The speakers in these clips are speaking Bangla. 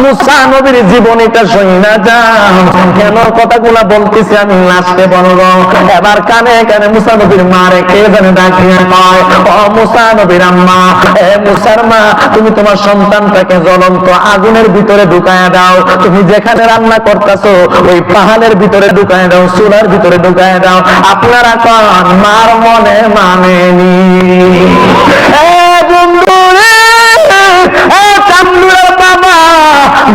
মুসা নবীর জীবনীটা শুনা যাও, কেন কথাগুলা বলতেছি আমি লাস্টে বলবো। এবার কানে কানে মুসা নবীর মারে কে জানে ডাকিয়ে কয়, ও মুসা নবীর আম্মা, এ মুসার মা, তুমি তোমার সন্তানটাকে জ্বলন্ত আগুনের ভিতরে ঢুকায় দাও। তুমি যেখানে রান্না করতেছো ওই পাহাড়ের ভিতরে ঢুকায় দাও, চুলার ভিতরে ঢুকায় দাও। আপনারা কন মার মনে মানেনি? বন্ধু রে, চান্দুরের বাবা,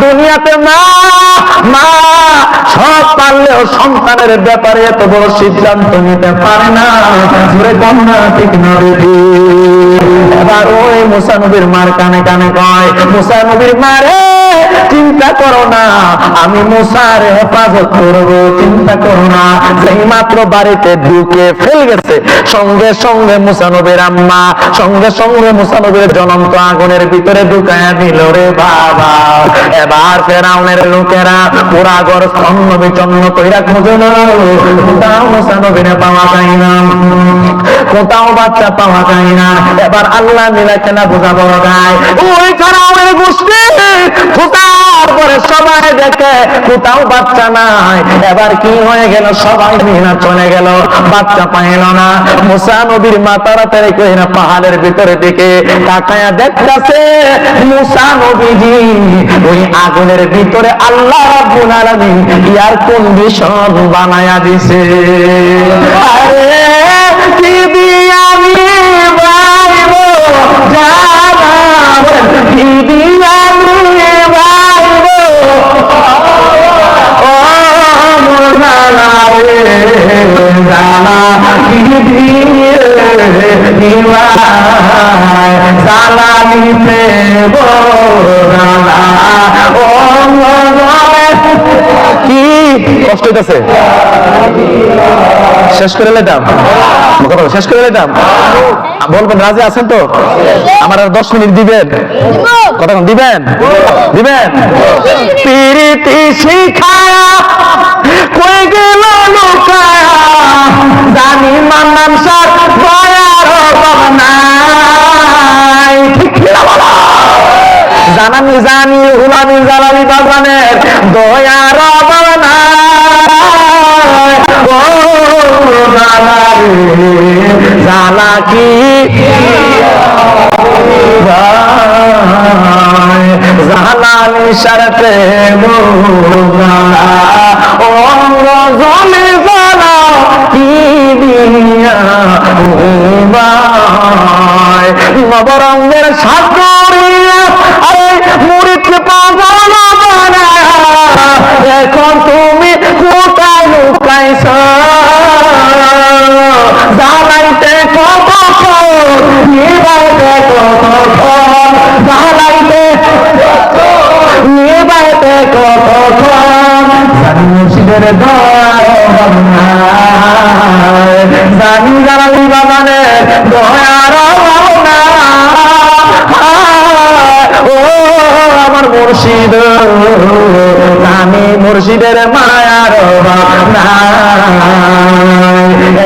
দুনিয়াতে মা মা সব পারলেও সন্তানের ব্যাপারে এত বড় সিদ্ধান্ত নিতে পারে না। জোরে কন্যা ঠিক না রে? এবার ওই মুসা নবীর মার কানে কানে কয়, মুসা নবীর মারে চিন্তা করো না, আমি মুসার হেফাজত করবো, চিন্তা করো না। যেই মাত্র বাড়িতে ঢুকে ফেল গেছে, সঙ্গে সঙ্গে মুসা নবীর আম্মা সঙ্গে সঙ্গে মুসা নবীর জ্বলন্ত আগুনের ভিতরে ঢুকায়া দিল রে বাবা। এবার ফেরাউনের লোকেরা পুরা ঘর স্তম্ভ বিচন্ন কইরা খুঁজল, কোথাও মুসা নবীরে পাওয়া যায় না, কোথাও বাচ্চা পাওয়া যায় না। এবার আল্লাহ মিলা খেলা বোঝা বড় যায়। ওই ফেরাউনের গোষ্ঠী খোঁজার পরে সবাই দেখে কোথাও বাচ্চা নাই। এবার কি হয়ে গেল, সবাই মিনা চলে গেল, বাচ্চা পাইল না। মুসা নবীর মা তাড়াতাড়ি কইরা পাহাড়ের ভিতরে দিকে তাকায়া দেখতাছে মুসা নবীজি ওই আগুনের ভিতরে আল্লাহ রাব্বুল আলামিন এয়ার কন্ডিশন বানায়া দিছে। আরে কি দিয়া আমি বাইবো জানা, কি দিয়া আমি বাইবো ও মোর জানা রে জানা, কি দিয়ে নিবাই জালালিতে বোরালা ও কি কষ্ট হইতেছে? শেষ করে লেতাম, শেষ করে লেতাম। বলবেন রাজি আছেন তো? আমার আর 10 মিনিট দিবেন? কথা দিবেন? দিবেন? প্রীতি শিখায়া কই গেল লুকায়া, জানি মান্নান সার দয়ার অভাব নাই। ঠিক না বলা? জানানি জানি হুলামি জালালি বাগানের দয়ার অভাব নাই। ও জালা রে জালা কি জালালি সারতে জালা অঙ্গ জলে জালা কি দিয়া নবরঙ্গের সাগরিয়া আরে মুড়িকে পাগল বানা, এখন তুমি কোথায় লুকাইছ? জালাইতে কতক্ষণ, নিবাইতে কতক্ষণ, জালাইতে নিবাইতে কতক্ষণ, জানি মুর্শিদের দয়ার জানি জালালি বাগানের দয়ার ভাবনা। ও আমার মুর্শিদ, আমি মুর্শিদের মায়ার ভাবনা।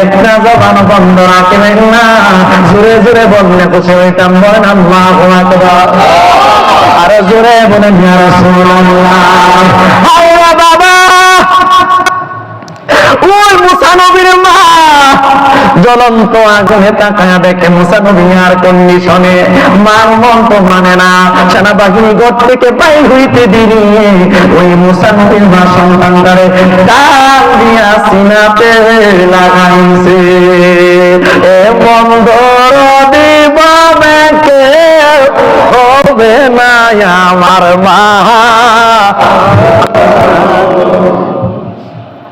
একটা জবান বন্ধ রাখবেন না, জোরে জোরে বললে খুশি হইতাম। বলেন আল্লাহু আকবার, আরো জোরে বলেন ইয়া রাসূলুল্লাহ। আল্লাহ বাবা, ওই মুসা নবীর মা জ্বলন্ত আগুনে তাকায়া দেখে মুসা নবী আর কন্ডিশনে, মার মন তো মানে না। সেনাবাহিনী ঘর থেকে বাইর হইতে দিনে ওই মুসা নবীর মা সন্তানটারে ডাল দিয়া সিনাতে লাগাইছে। এ বন্দর দিবাবে কে হবে না আমার মা।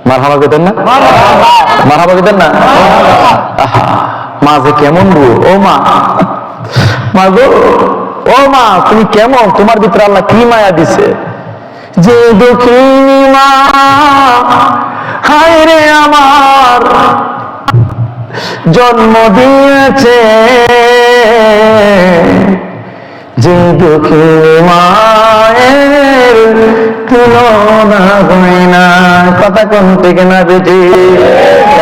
মারহাবা কইতেন না? মারহাবা কইতেন না? মা যে কেমন গো, ও মা, মা গো, ও মা তুমি কেমন? তোমার ভিতরে আল্লাহ কি মায়া দিছে যে দক্ষিণী মা, হায় রে আমার জন্ম দিয়েছে, যে দুঃখী মায়ের তুলনা হয় না। কথা কোন থেকে না বেটি?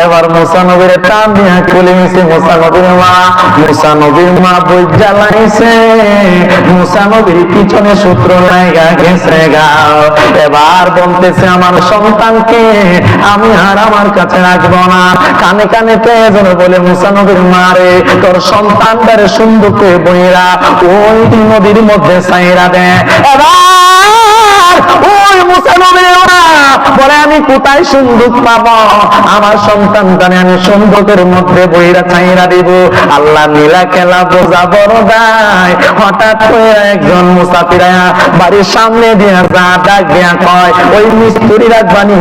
এবার মুসা নবীর টান দিয়া খুলে নিছে। মুসা নবীর মা বই জ্বালাইছে, মুসা নবীর পিছনে সূত্র লাগা গেছে গাও। এবার বলতেছে আমার সন্তানকে আমি আর আমার কাছে রাখবো না। কানে কানে পেয়ে বলে মুসা নবীর মারে তোর সন্তানটারে সুন্দরকে বইরা ওই নদীর মধ্যে ছাইরা দে। এবার ওই মুসা নবীর মা বলে আমি কোথায় সুন্দর পাবো? আমার সন্তানটারে আমি সুন্দরের মধ্যে বইরা ছাইরা দিব। আল্লাহ নীলা খেলা বোঝা বড় দায়। হঠাৎ করে একজন মুসাফির বাড়ির সামনে দিয়া যা ডাক দিয়া কয় ওই মিস্ত্রি রাখবানি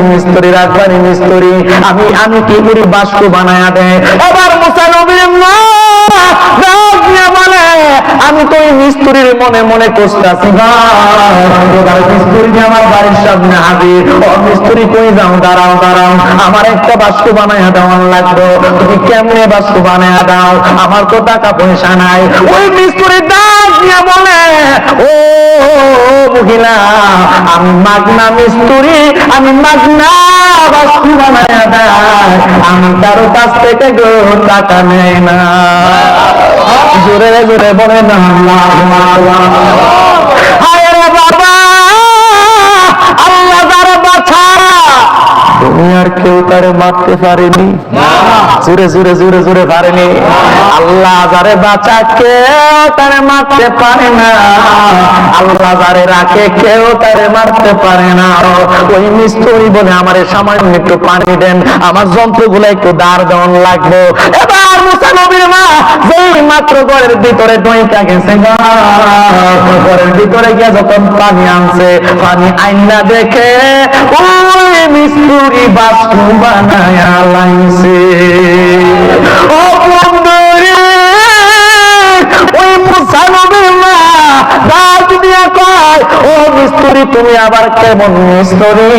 আমি কি করি বাস্কু বানায়া দেয়। এবার মুসা নবীর মা বলে আমি তো ওই মিস্ত্রির মনে মনে কষ্টাছি, মিস্ত্রি আমার বাড়ির সামনে হাজির। ও মিস্ত্রি কই যাও? দাঁড়াও আমার একটা বাস্কু বানায়া দেওয়ার লাগবে। তুমি কেমনে বাস্কু বানায়া দাও? আমার তো টাকা পয়সা নাই। ওই মিস্ত্রি ডাক দিয়া বলে ও মহিলা আমি মাগনা মিস্ত্রি, আমি মাগনা বাস্কু বানায়া দেয়, আমি কারো কাছ থেকে টাকা নেই না। জোরে জোরে বলে না হায় রে বাবা, আল্লাহ যারা বাছা দুনিয়ার কেউ তারে মারতে পারেনি, জোরে পারেনি। আল্লাহ যারে বাঁচা কেউ তারে মারতে পারে না, আল্লাহ যারে রাখে কেউ তারে মারতে পারে না। ওই মিস্ত্রি বলে আমার সামান্য একটু পানি দেন, আমার যন্ত্রগুলো একটু দাঁড় দেওয়ান লাগবে। এবার মুসা নবীর মা যেই মাত্র ঘরের ভিতরে দইটা গেছে, ঘরের ভিতরে গিয়ে যখন পানি আনছে, পানি আইনা দেখে ওই মিস্ত্রি বাস্কু বানায়া লাইছে। ও বন্ধুরে, ওই মুসা নবীর মা ডাক দিয়া কয় ও মিস্ত্রি তুমি আবার কেমন মিস্ত্রি?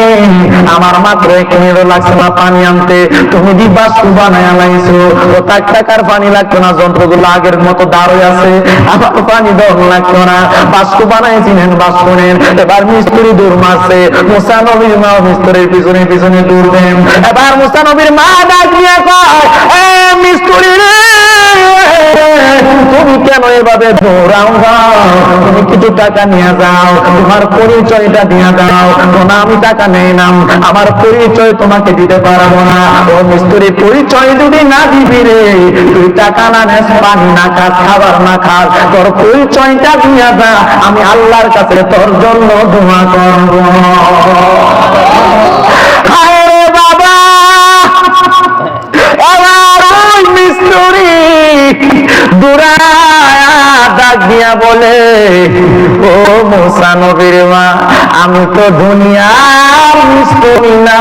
আমার মাত্র 1 মিনিট লাগছে না পানি আনতে, তুমি দি বাস্কু বানায়া লাইছো। ও টাকার পানি লাগতো না, যন্ত্রগুলো আগের মতো দাঁড়িয়ে আছে, আমার পানি দেওয়া লাগতো না, বাস্কু বানাইছিলেন বাস্কুনের। এবার মিস্ত্রি দূর মারছে, মুসা নবীর মা মিস্ত্রির পিছনে দূর দেন। এবার মুসা নবীর মা ডাক দিয়া কয় এ মিস্ত্রি রে, তুমি কেন এভাবে দৌড়াও? তুমি কিছু টাকা নিয়ে যাও, তোমার পরিচয়টা দিয়ে দাও। না আমি টাকা নেই না, আমার পরিচয় তোমাকে দিতে পারবো না। ও মিস্ত্রি পরিচয় যদি না দিবি রে, তুই টাকা না নেস, পানি না খাস, খাবার না খাস, তোর পরিচয়টা দিয়ে যা, আমি আল্লাহর কাছে তোর জন্য দোয়া করবো। বাবা এবার ওই মিস্ত্রি ডাক দিয়া বলে ও মুসা নবীর মা আমি তো দুনিয়ার মিস্ত্রি না,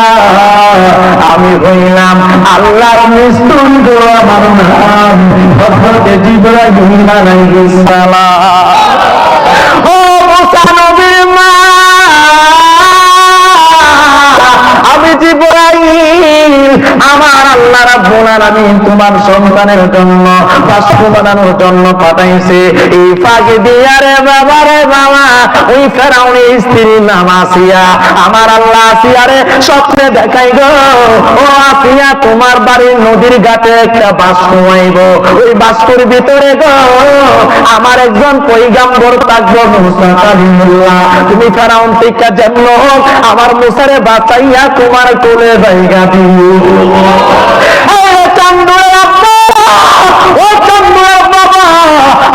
আমি হইলাম আল্লাহর মিস্ত্রি। তো আমার নাম হযরত জিবরাইল আলাইহিস সালাম। ও মুসা নবীর মা আমি জিবরাইল, আমার আল্লাহ রাব্বুল আলামিন তোমার সন্তানের জন্য বাস্কু বানানোর জন্য পাঠাইছে। এই ফাঁকে দিয়া রে বাবা ওই ফেরাউনের স্ত্রীর নাম আসিয়া, আমার আল্লাহ আসিয়ারে স্বপ্নে দেখাই গো ও আসিয়া তোমার বাড়ির নদীর ঘাটে একটা বাস্কু আইব, ওই বাস্কুর ভিতরে গো আমার একজন পয়গাম্বর থাকবো মুসা কালিমুল্লাহ। তুমি ফেরাউন থেকে যেমন হোক আমার মুসারে বাঁচাইয়া তোমার কোলে জায়গা দিও।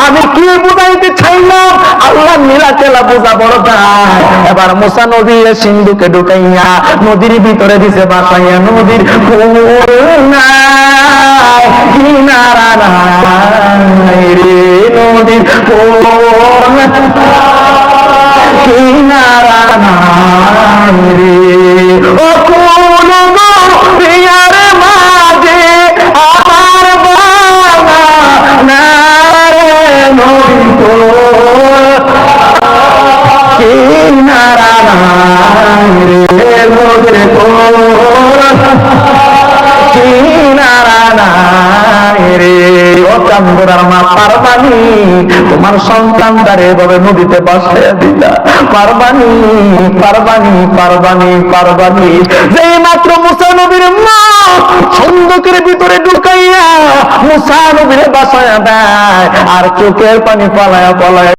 আমি কি বুঝাইতে চাইলাম, আল্লাহ নীলা কেলা বোঝা বড় দায়। এবার মুসা নবী সিন্ধুকে ঢুকাইয়া নদীর ভিতরে দিছে বাঁচাইয়া, নদীর কিনারা নাই রে, নদীর কিনারা নাই রে। ও কোন প্রিয়ার মাঝে আমার বাবা না রে, নদীর কিনারা নাই রে, নদীর কিনারা কান্দরার মা পারবানি তোমার সন্তানটারে এভাবে নদীতে বাসায় দিলা, পারবানি পারবানি পারবানি পারবানি। যেই মাত্র মুসা নবীর মা সন্দকের ভিতরে ঢুকাইয়া মুসা নবীরে বাসায় দেয় আর চোখের পানি পালায়া পালায়া